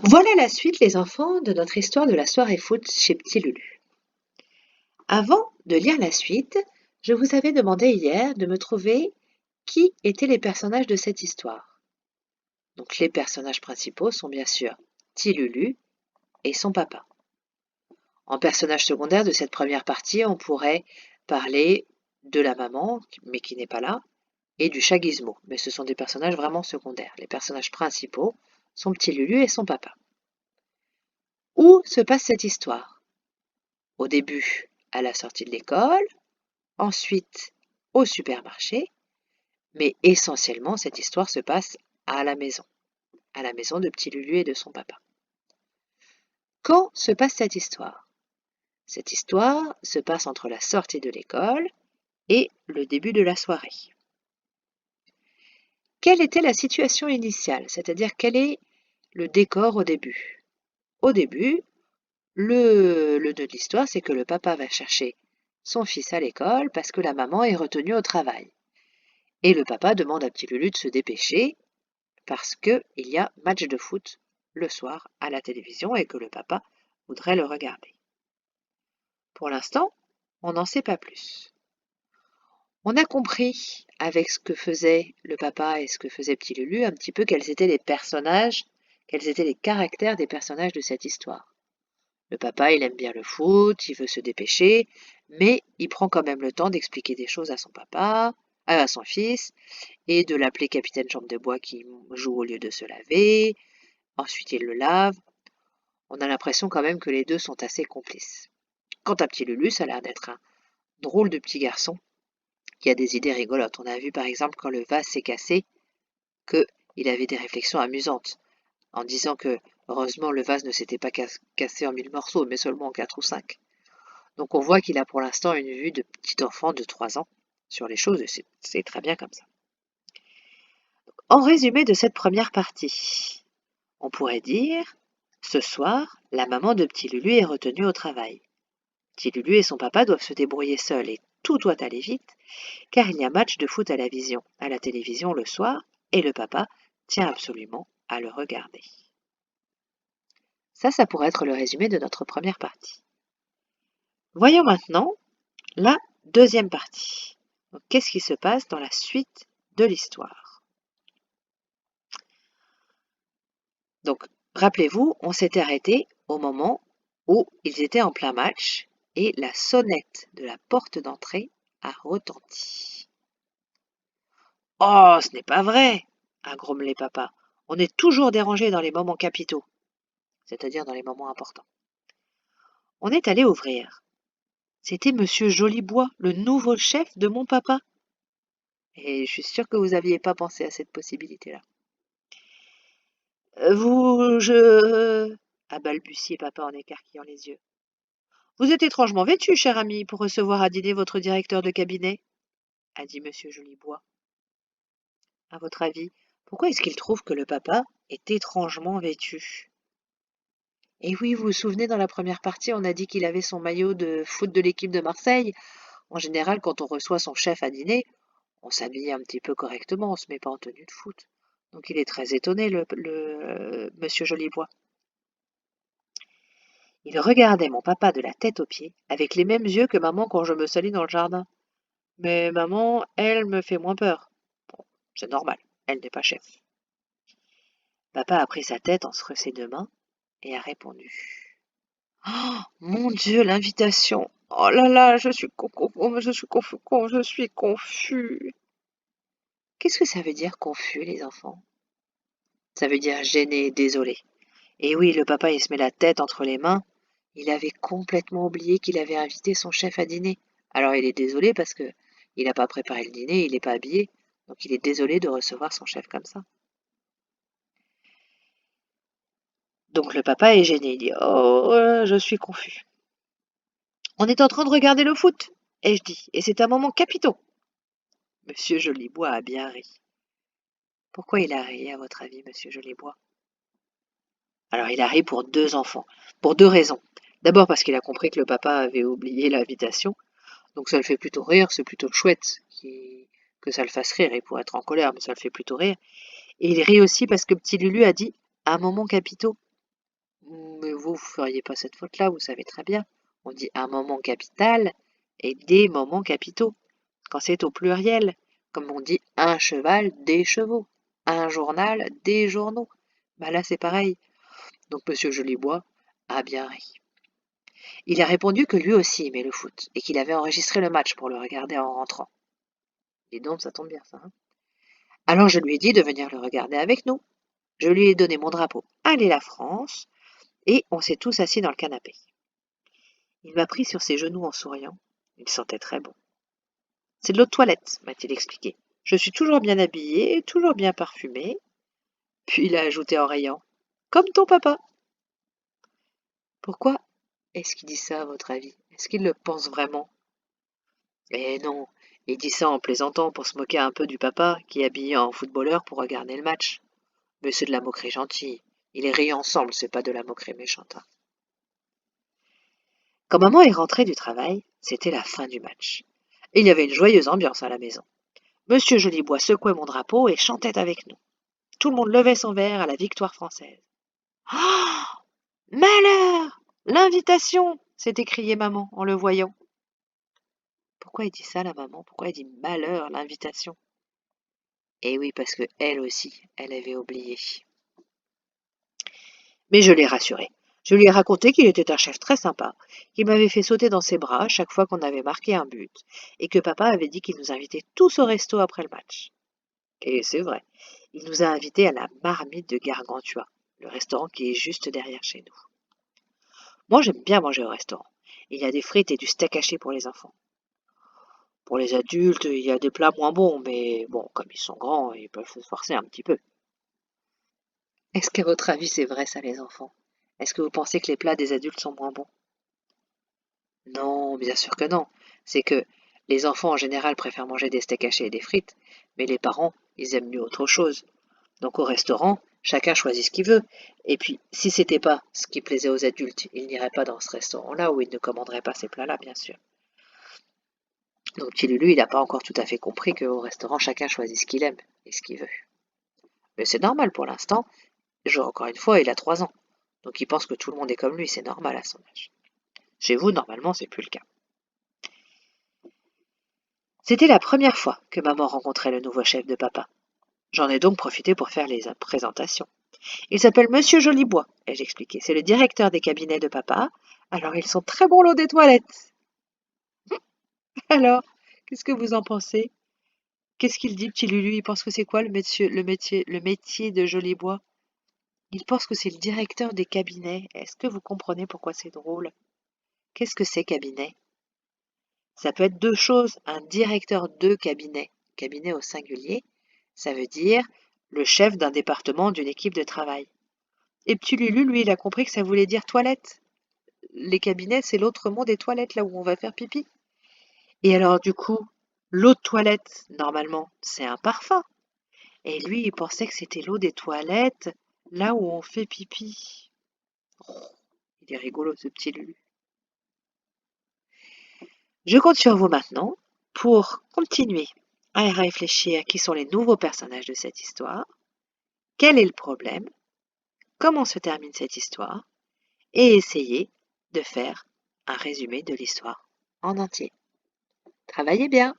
Voilà la suite, les enfants, de notre histoire de la soirée foot chez Petit Lulu. Avant de lire la suite, je vous avais demandé hier de me trouver qui étaient les personnages de cette histoire. Donc les personnages principaux sont bien sûr Petit Lulu et son papa. En personnage secondaire de cette première partie, on pourrait parler de la maman, mais qui n'est pas là, et du chat Gizmo, mais ce sont des personnages vraiment secondaires. Les personnages principaux sont Petit Lulu et son papa. Où se passe cette histoire? Au début, à la sortie de l'école, ensuite au supermarché, mais essentiellement cette histoire se passe à la maison de Petit Lulu et de son papa. Quand se passe cette histoire? Cette histoire se passe entre la sortie de l'école et le début de la soirée. Quelle était la situation initiale? C'est-à-dire quel est le décor au début? Au début, le nœud de l'histoire, c'est que le papa va chercher son fils à l'école parce que la maman est retenue au travail. Et le papa demande à Petit Lulu de se dépêcher parce qu'il y a match de foot le soir à la télévision et que le papa voudrait le regarder. Pour l'instant, on n'en sait pas plus. On a compris avec ce que faisait le papa et ce que faisait Petit Lulu un petit peu quels étaient les personnages, quels étaient les caractères des personnages de cette histoire. Le papa, il aime bien le foot, il veut se dépêcher, mais il prend quand même le temps d'expliquer des choses à son papa, à son fils, et de l'appeler capitaine jambe de bois qui joue au lieu de se laver. Ensuite, il le lave. On a l'impression quand même que les deux sont assez complices. Quant à Petit Lulu, ça a l'air d'être un drôle de petit garçon qui a des idées rigolotes. On a vu par exemple quand le vase s'est cassé qu'il avait des réflexions amusantes en disant que heureusement le vase ne s'était pas cassé en 1000 morceaux, mais seulement en 4 ou 5. Donc on voit qu'il a pour l'instant une vue de petit enfant de 3 ans sur les choses et c'est très bien comme ça. En résumé de cette première partie, on pourrait dire: ce soir, la maman de Petit Lulu est retenue au travail. Petit Lulu et son papa doivent se débrouiller seuls et tout doit aller vite, car il y a match de foot à la télévision le soir, et le papa tient absolument à le regarder. Ça pourrait être le résumé de notre première partie. Voyons maintenant la deuxième partie. Qu'est-ce qui se passe dans la suite de l'histoire? Donc, rappelez-vous, on s'était arrêté au moment où ils étaient en plein match et la sonnette de la porte d'entrée a retenti. Oh, ce n'est pas vrai, a grommelé papa. On est toujours dérangé dans les moments capitaux, c'est-à-dire dans les moments importants. On est allé ouvrir. C'était Monsieur Jolibois, le nouveau chef de mon papa. Et je suis sûre que vous n'aviez pas pensé à cette possibilité-là. A balbutié papa en écarquillant les yeux. Vous êtes étrangement vêtu, cher ami, pour recevoir à dîner votre directeur de cabinet, a dit Monsieur Jolibois. À votre avis, pourquoi est-ce qu'il trouve que le papa est étrangement vêtu? Et oui, vous vous souvenez, dans la première partie, on a dit qu'il avait son maillot de foot de l'équipe de Marseille. En général, quand on reçoit son chef à dîner, on s'habille un petit peu correctement, on se met pas en tenue de foot. Donc il est très étonné, Monsieur Jolibois. Il regardait mon papa de la tête aux pieds, avec les mêmes yeux que maman quand je me salis dans le jardin. Mais maman, elle me fait moins peur. Bon, c'est normal, elle n'est pas chef. Papa a pris sa tête entre ses deux mains et a répondu. Oh, mon Dieu, l'invitation. Oh là là, je suis confus. Qu'est-ce que ça veut dire confus, les enfants? Ça veut dire gêné, désolé. Et oui, le papa, il se met la tête entre les mains. Il avait complètement oublié qu'il avait invité son chef à dîner. Alors il est désolé parce que il n'a pas préparé le dîner, il n'est pas habillé. Donc il est désolé de recevoir son chef comme ça. Donc le papa est gêné. Il dit: oh, je suis confus. On est en train de regarder le foot, ai-je dit, et c'est un moment capitaux. Monsieur Jolibois a bien ri. Pourquoi il a ri, à votre avis, Monsieur Jolibois? Alors il a ri pour pour deux raisons. D'abord parce qu'il a compris que le papa avait oublié l'invitation. Donc ça le fait plutôt rire, c'est plutôt chouette que ça le fasse rire. Il pourrait être en colère, mais ça le fait plutôt rire. Et il rit aussi parce que Petit Lulu a dit un moment capitaux. vous feriez pas cette faute-là, vous savez très bien. On dit un moment capital et des moments capitaux, quand c'est au pluriel, comme on dit un cheval, des chevaux, un journal, des journaux. Bah là, c'est pareil. Donc Monsieur Jolibois a bien ri. Il a répondu que lui aussi aimait le foot et qu'il avait enregistré le match pour le regarder en rentrant. Et donc, ça tombe bien, ça, hein. Alors je lui ai dit de venir le regarder avec nous. Je lui ai donné mon drapeau Allez la France et on s'est tous assis dans le canapé. Il m'a pris sur ses genoux en souriant. Il sentait très bon. C'est de l'eau de toilette, m'a-t-il expliqué. Je suis toujours bien habillé, toujours bien parfumé. Puis il a ajouté en riant. Comme ton papa. Pourquoi est-ce qu'il dit ça, à votre avis? Est-ce qu'il le pense vraiment? Eh non, il dit ça en plaisantant pour se moquer un peu du papa qui est habillé en footballeur pour regarder le match. Mais c'est de la moquerie gentille. Il est ri ensemble, c'est pas de la moquerie méchante, hein. Quand maman est rentrée du travail, c'était la fin du match. Il y avait une joyeuse ambiance à la maison. Monsieur Jolibois secouait mon drapeau et chantait avec nous. Tout le monde levait son verre à la victoire française. Ah! Malheur! L'invitation! s'est écriée maman en le voyant. Pourquoi elle dit ça, la maman? Pourquoi elle dit malheur, l'invitation? Eh oui, parce que elle aussi, elle avait oublié. Mais je l'ai rassuré. Je lui ai raconté qu'il était un chef très sympa, qu'il m'avait fait sauter dans ses bras chaque fois qu'on avait marqué un but, et que papa avait dit qu'il nous invitait tous au resto après le match. Et c'est vrai, il nous a invités à la Marmite de Gargantua, le restaurant qui est juste derrière chez nous. Moi, j'aime bien manger au restaurant. Il y a des frites et du steak haché pour les enfants. Pour les adultes, il y a des plats moins bons, mais bon, comme ils sont grands, ils peuvent se forcer un petit peu. Est-ce qu'à votre avis, c'est vrai ça, les enfants? Est-ce que vous pensez que les plats des adultes sont moins bons? Non, bien sûr que non. C'est que les enfants en général préfèrent manger des steaks hachés et des frites, mais les parents, ils aiment mieux autre chose. Donc au restaurant, chacun choisit ce qu'il veut. Et puis, si c'était pas ce qui plaisait aux adultes, ils n'iraient pas dans ce restaurant-là ou ils ne commanderaient pas ces plats-là, bien sûr. Donc petit Lulu, il n'a pas encore tout à fait compris qu'au restaurant, chacun choisit ce qu'il aime et ce qu'il veut. Mais c'est normal pour l'instant. Encore une fois, il a 3 ans. Donc il pense que tout le monde est comme lui, c'est normal à son âge. Chez vous, normalement, c'est plus le cas. C'était la première fois que maman rencontrait le nouveau chef de papa. J'en ai donc profité pour faire les présentations. Il s'appelle Monsieur Jolibois, ai-je expliqué. C'est le directeur des cabinets de papa. Alors, ils sont très bons l'eau des toilettes. Alors, qu'est-ce que vous en pensez? Qu'est-ce qu'il dit, petit Lulu? Il pense que c'est quoi le métier de Jolibois? Il pense que c'est le directeur des cabinets. Est-ce que vous comprenez pourquoi c'est drôle? Qu'est-ce que c'est cabinet? Ça peut être deux choses. Un directeur de cabinet, cabinet au singulier, ça veut dire le chef d'un département, d'une équipe de travail. Et petit Lulu, lui, il a compris que ça voulait dire toilette. Les cabinets, c'est l'autre mot des toilettes, là où on va faire pipi. Et alors, du coup, l'eau de toilette, normalement, c'est un parfum. Et lui, il pensait que c'était l'eau des toilettes, là où on fait pipi. Oh, il est rigolo, ce petit Lulu. Je compte sur vous maintenant pour continuer à réfléchir à qui sont les nouveaux personnages de cette histoire, quel est le problème, comment se termine cette histoire, et essayer de faire un résumé de l'histoire en entier. Travaillez bien!